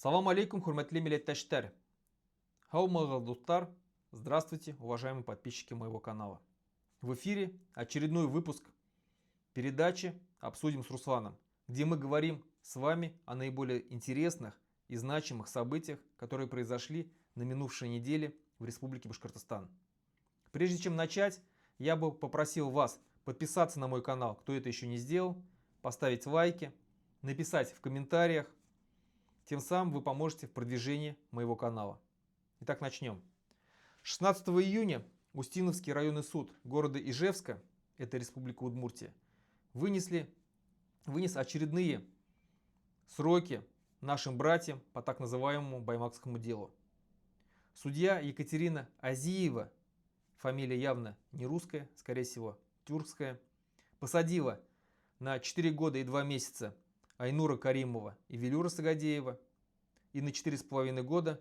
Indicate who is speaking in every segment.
Speaker 1: Салам алейкум, хурматлы милләттәштәр. Хаумагыл дустар. Здравствуйте, уважаемые подписчики моего канала. В эфире очередной выпуск передачи «Обсудим с Русланом», где мы говорим с вами о наиболее интересных и значимых событиях, которые произошли на минувшей неделе в Республике Башкортостан. Прежде чем начать, я бы попросил вас подписаться на мой канал, кто это еще не сделал, поставить лайки, написать в комментариях. Тем самым вы поможете в продвижении моего канала. Итак, начнем. 16 июня Устиновский районный суд города Ижевска, это Республика Удмуртия, вынес очередные сроки нашим братьям по так называемому Баймакскому делу. Судья Екатерина Азиева, фамилия явно не русская, скорее всего тюркская, посадила на 4 года и 2 месяца Айнура Каримова и Велюра Сагадеева и на 4,5 года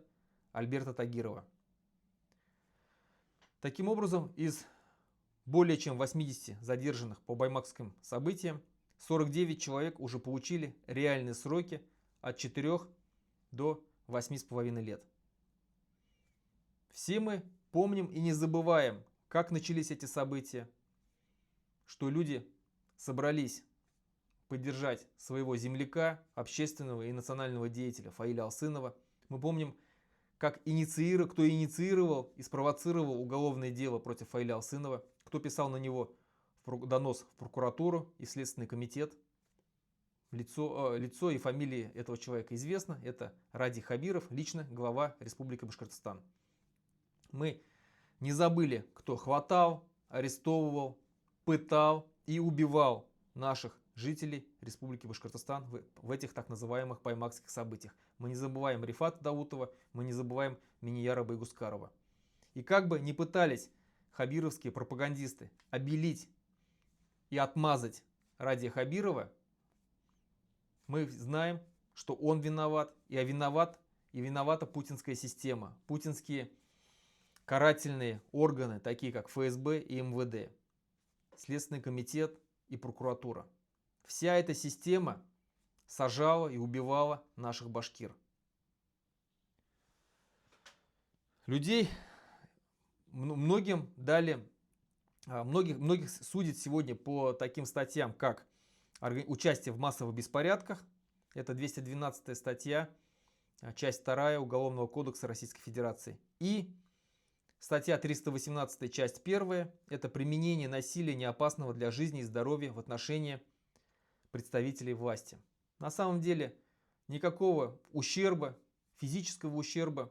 Speaker 1: Альберта Тагирова. Таким образом, из более чем 80 задержанных по баймакским событиям, 49 человек уже получили реальные сроки от 4 до 8,5 лет. Все мы помним и не забываем, как начались эти события, что люди собрались поддержать своего земляка, общественного и национального деятеля Фаиля Алсынова. Мы помним, кто инициировал и спровоцировал уголовное дело против Фаиля Алсынова, кто писал на него донос в прокуратуру и Следственный комитет. Лицо и фамилия этого человека известно. Это Ради Хабиров, лично глава Республики Башкортостан. Мы не забыли, кто хватал, арестовывал, пытал и убивал наших жителей Республики Башкортостан в этих так называемых баймакских событиях. Мы не забываем Рифата Даутова, мы не забываем Минияра Байгускарова. И как бы ни пытались хабировские пропагандисты обелить и отмазать Радия Хабирова, мы знаем, что он виноват, и виновата путинская система, путинские карательные органы, такие как ФСБ и МВД, Следственный комитет и прокуратура. Вся эта система сажала и убивала наших башкир. Людей многих судят сегодня по таким статьям, как участие в массовых беспорядках, это 212 статья, часть 2 Уголовного кодекса Российской Федерации, и статья 318, часть 1, это применение насилия неопасного для жизни и здоровья в отношении представителей власти. На самом деле никакого ущерба, физического ущерба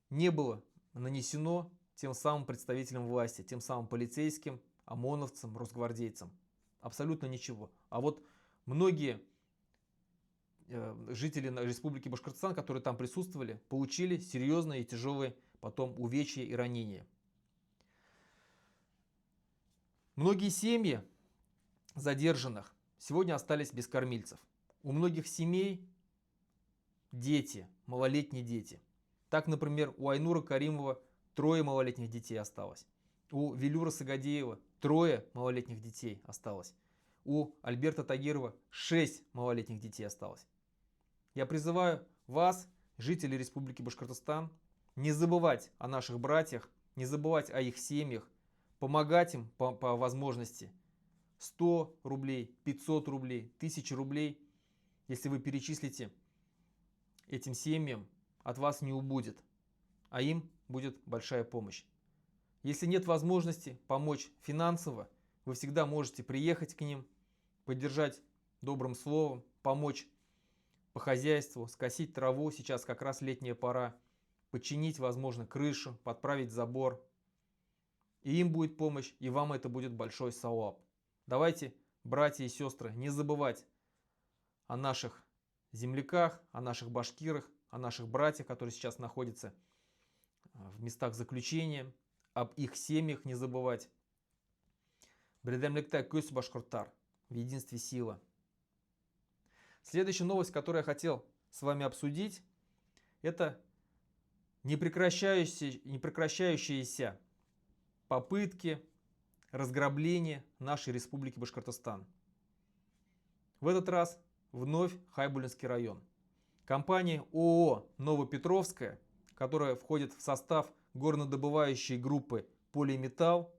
Speaker 1: не было нанесено тем самым представителям власти, тем самым полицейским, ОМОНовцам, росгвардейцам. Абсолютно ничего. А вот многие жители Республики Башкортостан, которые там присутствовали, получили серьезные и тяжелые потом увечья и ранения. Многие семьи задержанных сегодня остались без кормильцев. У многих семей дети, малолетние дети. Так, например, у Айнура Каримова 3 малолетних детей осталось. У Велюра Сагадеева 3 малолетних детей осталось. У Альберта Тагирова 6 малолетних детей осталось. Я призываю вас, жители Республики Башкортостан, не забывать о наших братьях, не забывать о их семьях, помогать им по возможности. 100 рублей, 500 рублей, 1000 рублей, если вы перечислите этим семьям, от вас не убудет, а им будет большая помощь. Если нет возможности помочь финансово, вы всегда можете приехать к ним, поддержать добрым словом, помочь по хозяйству, скосить траву, сейчас как раз летняя пора, починить, возможно, крышу, подправить забор. И им будет помощь, и вам это будет большой сауаб. Давайте, братья и сестры, не забывать о наших земляках, о наших башкирах, о наших братьях, которые сейчас находятся в местах заключения, об их семьях не забывать. Бредемлекта көс башкортар, в единстве сила. Следующая новость, которую я хотел с вами обсудить, это непрекращающиеся попытки разграбления нашей Республики Башкортостан. В этот раз вновь Хайбулинский район. Компания ООО «Новопетровская», которая входит в состав горнодобывающей группы «Полиметалл»,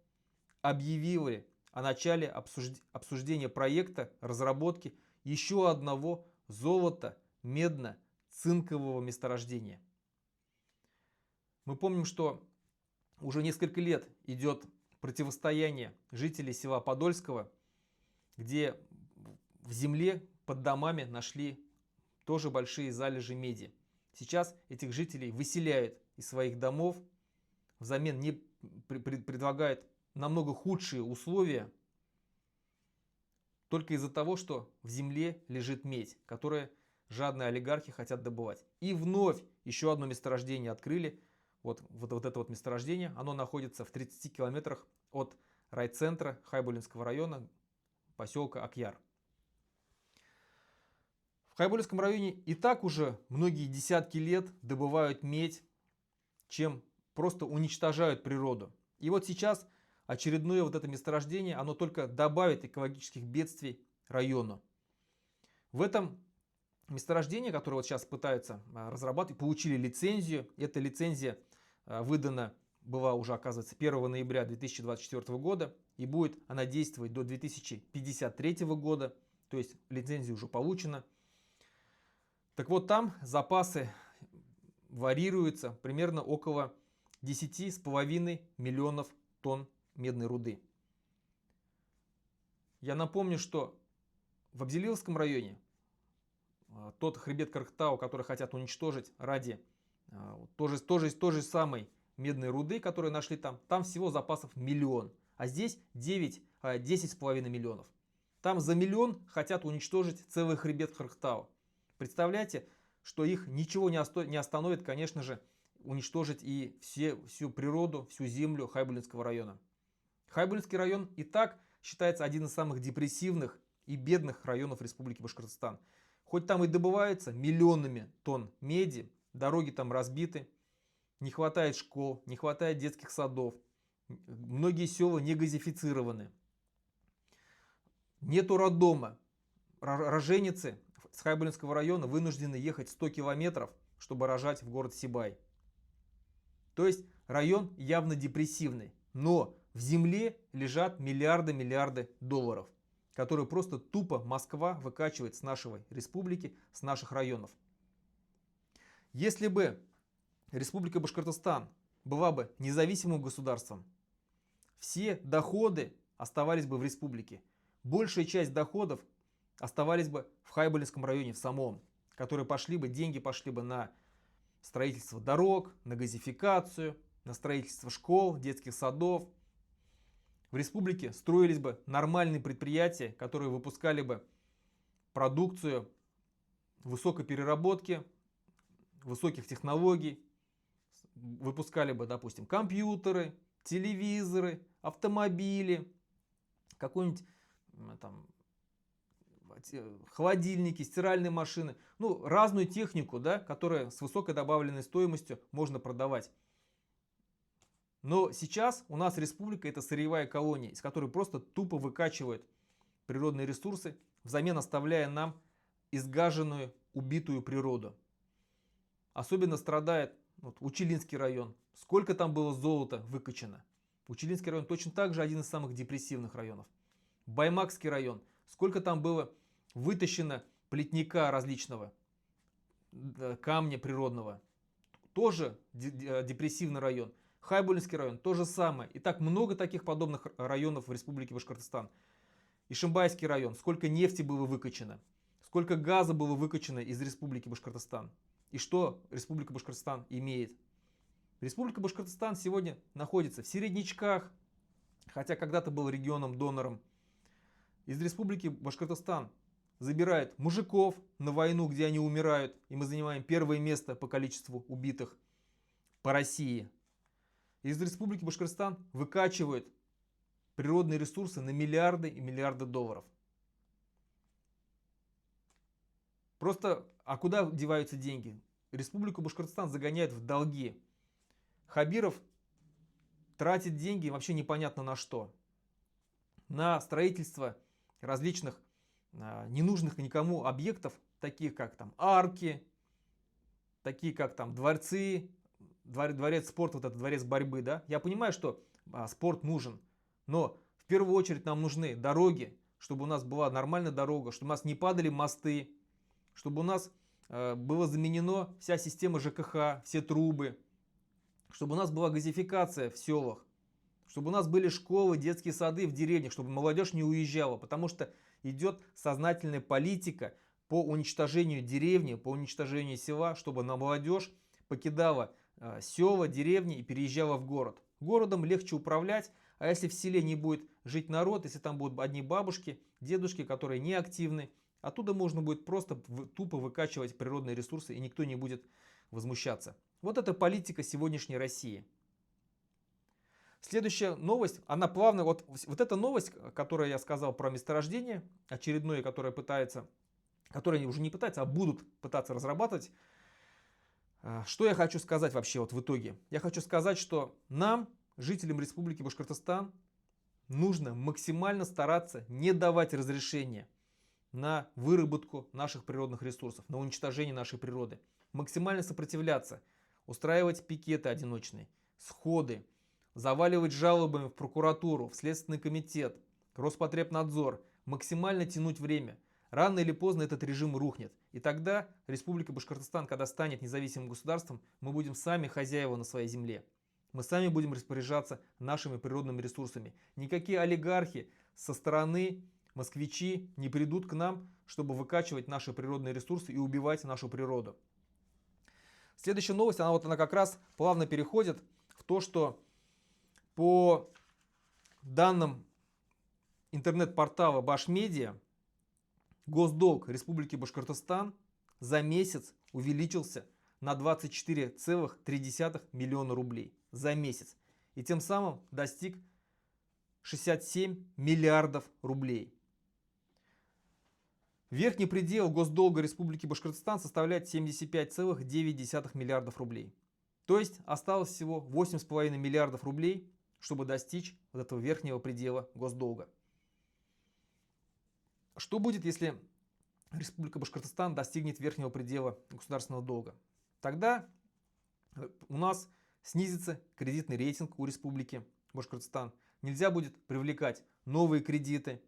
Speaker 1: объявили о начале обсуждения проекта разработки еще одного золото-медно-цинкового месторождения. Мы помним, что уже несколько лет идет противостояние жителей села Подольского, где в земле под домами нашли тоже большие залежи меди. Сейчас этих жителей выселяют из своих домов, взамен не предлагают намного худшие условия, только из-за того, что в земле лежит медь, которую жадные олигархи хотят добывать. И вновь еще одно месторождение открыли. Вот это вот месторождение, оно находится в 30 километрах от райцентра Хайбулинского района, поселка Акьяр. В Хайбулинском районе и так уже многие десятки лет добывают медь, чем просто уничтожают природу. И вот сейчас очередное вот это месторождение, оно только добавит экологических бедствий району. В этом месторождении, которое вот сейчас пытаются разрабатывать, получили лицензию. Эта лицензия выдана была уже, оказывается, 1 ноября 2024 года. И будет она действовать до 2053 года. То есть лицензия уже получена. Так вот, там запасы варьируются примерно около 10,5 миллионов тонн медной руды. Я напомню, что в Абзелиловском районе тот хребет Кархтау, который хотят уничтожить ради той же самой медной руды, которую нашли там всего запасов миллион. А здесь 10,5 миллионов. Там за миллион хотят уничтожить целый хребет Кархтау. Представляете, что их ничего не остановит, конечно же, уничтожить и всю природу, всю землю Хайбулинского района. Хайбулинский район и так считается один из самых депрессивных и бедных районов Республики Башкортостан. Хоть там и добывается миллионами тонн меди, дороги там разбиты, не хватает школ, не хватает детских садов, многие села не газифицированы, нету роддома. Роженицы с Хайбулинского района вынуждены ехать 100 километров, чтобы рожать в город Сибай. То есть район явно депрессивный, но в земле лежат миллиарды долларов, которые просто тупо Москва выкачивает с нашей республики, с наших районов. Если бы Республика Башкортостан была бы независимым государством, все доходы оставались бы в республике. Большая часть доходов оставались бы в Хайбулинском районе в самом, которые деньги пошли бы на строительство дорог, на газификацию, на строительство школ, детских садов. В республике строились бы нормальные предприятия, которые выпускали бы продукцию высокой переработки, высоких технологий, выпускали бы, допустим, компьютеры, телевизоры, автомобили, какой-нибудь там холодильники, стиральные машины, ну, разную технику, да, которая с высокой добавленной стоимостью можно продавать. Но сейчас у нас республика — это сырьевая колония, из которой просто тупо выкачивают природные ресурсы, взамен оставляя нам изгаженную, убитую природу. Особенно страдает Училинский район. Сколько там было золота выкачано. Училинский район точно так же один из самых депрессивных районов. Баймакский район. Сколько там было вытащено плетника различного, камня природного. Тоже депрессивный район. Хайбулинский район то же самое. И так много таких подобных районов в Республике Башкортостан. Ишимбайский район. Сколько нефти было выкачано. Сколько газа было выкачано из Республики Башкортостан. И что Республика Башкортостан имеет? Республика Башкортостан сегодня находится в середнячках, хотя когда-то был регионом-донором. Из Республики Башкортостан забирают мужиков на войну, где они умирают, и мы занимаем первое место по количеству убитых по России. Из Республики Башкортостан выкачивают природные ресурсы на миллиарды и миллиарды долларов. Просто, а куда деваются деньги? Республику Башкортостан загоняют в долги. Хабиров тратит деньги вообще непонятно на что. На строительство различных ненужных никому объектов, таких как там арки, такие как там дворцы, дворец спорта, вот этот дворец борьбы, да. Я понимаю, что спорт нужен, но в первую очередь нам нужны дороги, чтобы у нас была нормальная дорога, чтобы у нас не падали мосты, чтобы у нас была заменена вся система ЖКХ, все трубы, чтобы у нас была газификация в селах, чтобы у нас были школы, детские сады в деревнях, чтобы молодежь не уезжала, потому что идет сознательная политика по уничтожению деревни, по уничтожению села, чтобы на молодежь покидала села, деревни и переезжала в город. Городом легче управлять, а если в селе не будет жить народ, если там будут одни бабушки, дедушки, которые не активны, оттуда можно будет просто тупо выкачивать природные ресурсы, и никто не будет возмущаться. Вот это политика сегодняшней России. Следующая новость, она плавно, вот эта новость, которую я сказал про месторождение, очередное, которое они уже не пытаются, а будут пытаться разрабатывать. Что я хочу сказать вообще вот в итоге? Я хочу сказать, что нам, жителям Республики Башкортостан, нужно максимально стараться не давать разрешения на выработку наших природных ресурсов, на уничтожение нашей природы. Максимально сопротивляться, устраивать пикеты одиночные, сходы, заваливать жалобами в прокуратуру, в Следственный комитет, Роспотребнадзор, максимально тянуть время. Рано или поздно этот режим рухнет. И тогда Республика Башкортостан, когда станет независимым государством, мы будем сами хозяева на своей земле. Мы сами будем распоряжаться нашими природными ресурсами. Никакие олигархи со стороны, москвичи не придут к нам, чтобы выкачивать наши природные ресурсы и убивать нашу природу. Следующая новость, она как раз плавно переходит в то, что по данным интернет-портала Башмедиа, госдолг Республики Башкортостан за месяц увеличился на 24,3 миллиона рублей. За месяц. И тем самым достиг 67 миллиардов рублей. Верхний предел госдолга Республики Башкортостан составляет 75,9 миллиардов рублей. То есть осталось всего 8,5 миллиардов рублей, чтобы достичь вот этого верхнего предела госдолга. Что будет, если Республика Башкортостан достигнет верхнего предела государственного долга? Тогда у нас снизится кредитный рейтинг у Республики Башкортостан. Нельзя будет привлекать новые кредиты.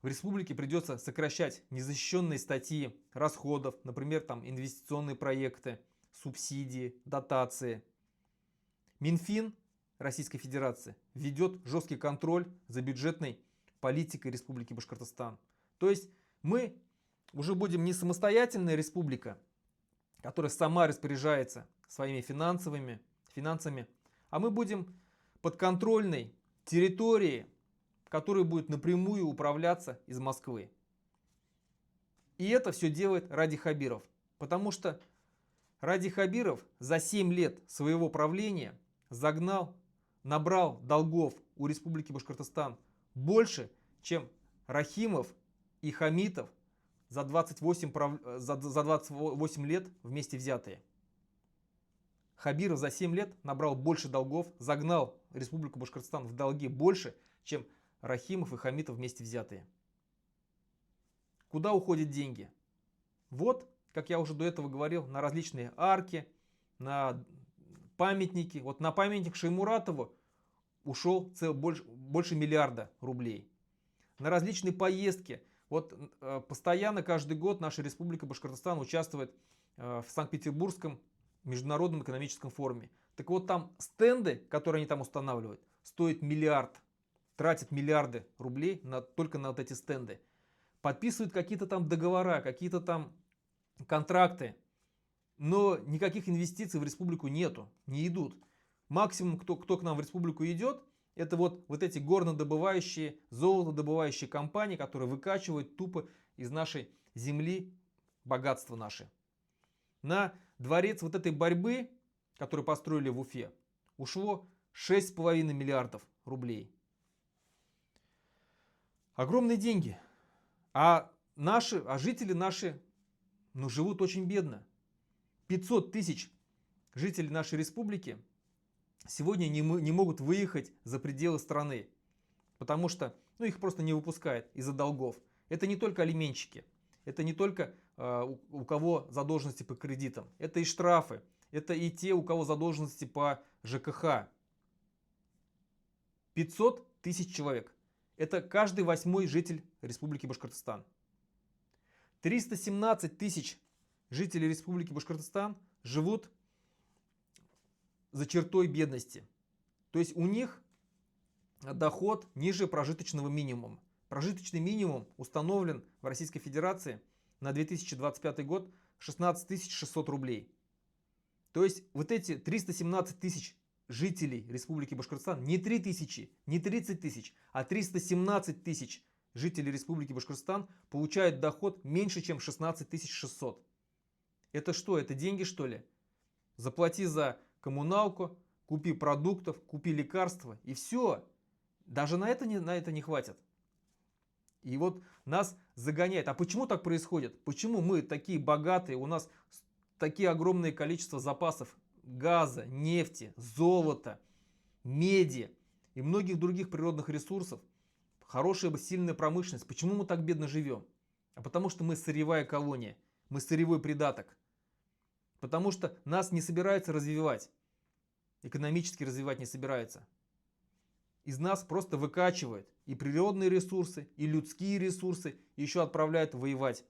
Speaker 1: В республике придется сокращать незащищенные статьи расходов, например, там инвестиционные проекты, субсидии, дотации. Минфин Российской Федерации ведет жесткий контроль за бюджетной политикой Республики Башкортостан. То есть мы уже будем не самостоятельная республика, которая сама распоряжается своими финансами, а мы будем подконтрольной территорией, которая будет напрямую управляться из Москвы. И это все делает Ради Хабиров. Потому что Ради Хабиров за 7 лет своего правления набрал долгов у Республики Башкортостан больше, чем Рахимов и Хамитов за 28 лет вместе взятые. Хабиров за 7 лет набрал больше долгов, загнал Республику Башкортостан в долги больше, чем Рахимов и Хамитов вместе взятые. Куда уходят деньги? Вот, как я уже до этого говорил, на различные арки, на памятники. Вот на памятник Шаймуратову ушел больше миллиарда рублей. На различные поездки. Вот постоянно каждый год наша Республика Башкортостан участвует в Санкт-Петербургском международном экономическом форуме. Так вот там стенды, которые они там устанавливают, стоят миллиард. Тратят миллиарды рублей только на вот эти стенды. Подписывают какие-то там договора, какие-то там контракты. Но никаких инвестиций в республику нету, не идут. Максимум, кто к нам в республику идет, это вот эти горнодобывающие, золотодобывающие компании, которые выкачивают тупо из нашей земли богатство наше. На дворец вот этой борьбы, который построили в Уфе, ушло 6,5 миллиардов рублей. Огромные деньги. А жители наши живут очень бедно. 500 тысяч жителей нашей республики сегодня не могут выехать за пределы страны, потому что их просто не выпускают из-за долгов. Это не только алименщики, это не только у кого задолженности по кредитам. Это и штрафы. Это и те, у кого задолженности по ЖКХ. 500 тысяч человек. Это каждый 8-й житель Республики Башкортостан. 317 тысяч жителей Республики Башкортостан живут за чертой бедности. То есть у них доход ниже прожиточного минимума. Прожиточный минимум установлен в Российской Федерации на 2025 год 16 600 рублей. То есть вот эти 317 тысяч жителей Республики Башкортостан, не 3 тысячи, не 30 тысяч, а 317 тысяч жителей Республики Башкортостан получают доход меньше, чем 16 600. Это что? Это деньги, что ли? Заплати за коммуналку, купи продуктов, купи лекарства и все. Даже на это не хватит. И вот нас загоняет. А почему так происходит? Почему мы такие богатые, у нас такие огромные количество запасов газа, нефти, золота, меди и многих других природных ресурсов, хорошая сильная промышленность. Почему мы так бедно живем? А потому что мы сырьевая колония, мы сырьевой придаток. Потому что нас не собираются развивать, экономически развивать не собираются. Из нас просто выкачивают и природные ресурсы, и людские ресурсы, и еще отправляют воевать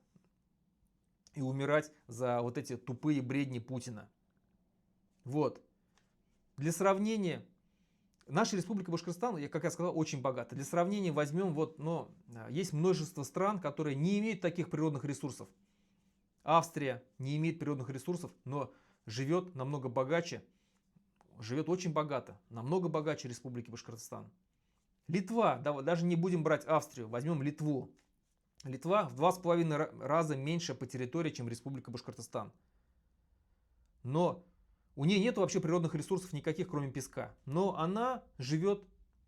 Speaker 1: и умирать за вот эти тупые бредни Путина. Вот. Для сравнения, наша Республика Башкортостан, как я сказал, очень богата. Для сравнения возьмем, есть множество стран, которые не имеют таких природных ресурсов. Австрия не имеет природных ресурсов, но живет намного богаче, живет очень богато, намного богаче Республики Башкортостан. Литва, даже не будем брать Австрию, возьмем Литву. Литва в 2,5 раза меньше по территории, чем Республика Башкортостан. Но у нее нет вообще природных ресурсов никаких, кроме песка. Но она живет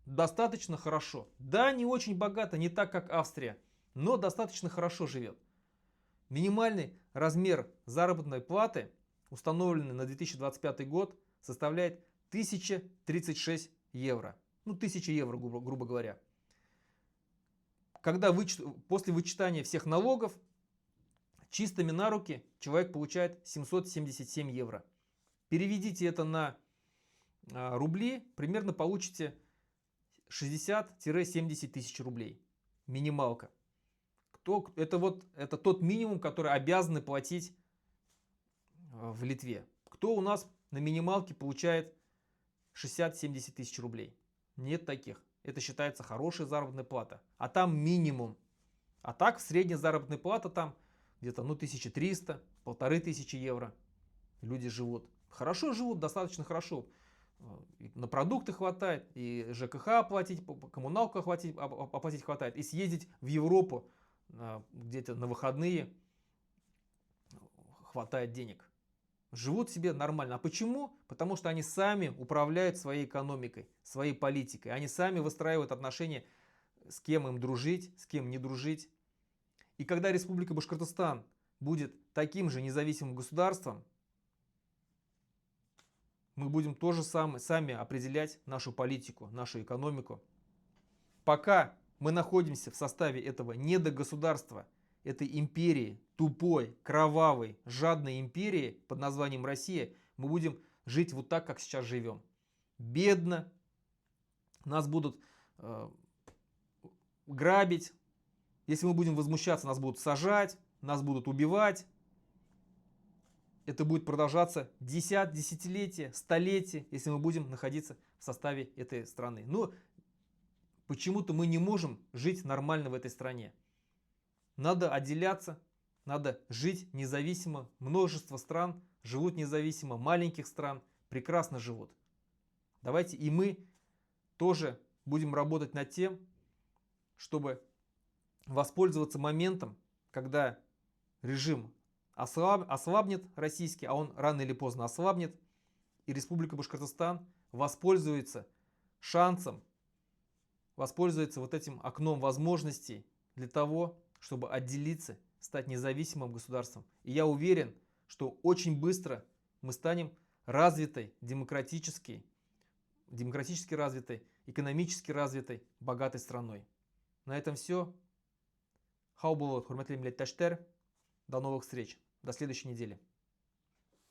Speaker 1: достаточно хорошо. Да, не очень богато, не так, как Австрия, но достаточно хорошо живет. Минимальный размер заработной платы, установленный на 2025 год, составляет 1036 евро. 1000 евро, грубо говоря. Когда после вычитания всех налогов, чистыми на руки человек получает 777 евро. Переведите это на рубли, примерно получите 60-70 тысяч рублей. Минималка. Это тот минимум, который обязаны платить в Литве. Кто у нас на минималке получает 60-70 тысяч рублей? Нет таких. Это считается хорошая заработная плата. А там минимум. А так средняя заработная плата там где-то 1300, 1500 евро. Люди живут. Хорошо живут, достаточно хорошо. И на продукты хватает, и ЖКХ оплатить, коммуналку оплатить хватает. И съездить в Европу где-то на выходные хватает денег. Живут себе нормально. А почему? Потому что они сами управляют своей экономикой, своей политикой. Они сами выстраивают отношения, с кем им дружить, с кем не дружить. И когда Республика Башкортостан будет таким же независимым государством, мы будем тоже сами определять нашу политику, нашу экономику. Пока мы находимся в составе этого недогосударства, этой империи, тупой, кровавой, жадной империи под названием Россия, мы будем жить вот так, как сейчас живем. Бедно, нас будут грабить, если мы будем возмущаться, нас будут сажать, нас будут убивать. Это будет продолжаться десятилетия, столетия, если мы будем находиться в составе этой страны. Но почему-то мы не можем жить нормально в этой стране. Надо отделяться, надо жить независимо. Множество стран живут независимо, маленьких стран прекрасно живут. Давайте и мы тоже будем работать над тем, чтобы воспользоваться моментом, когда режим ослабнет российский, а он рано или поздно ослабнет, и Республика Башкортостан воспользуется шансом, воспользуется вот этим окном возможностей для того, чтобы отделиться, стать независимым государством. И я уверен, что очень быстро мы станем развитой, демократически развитой, экономически развитой, богатой страной. На этом все. Хау булот, хурматлы милләттәшләр. До новых встреч. До следующей недели.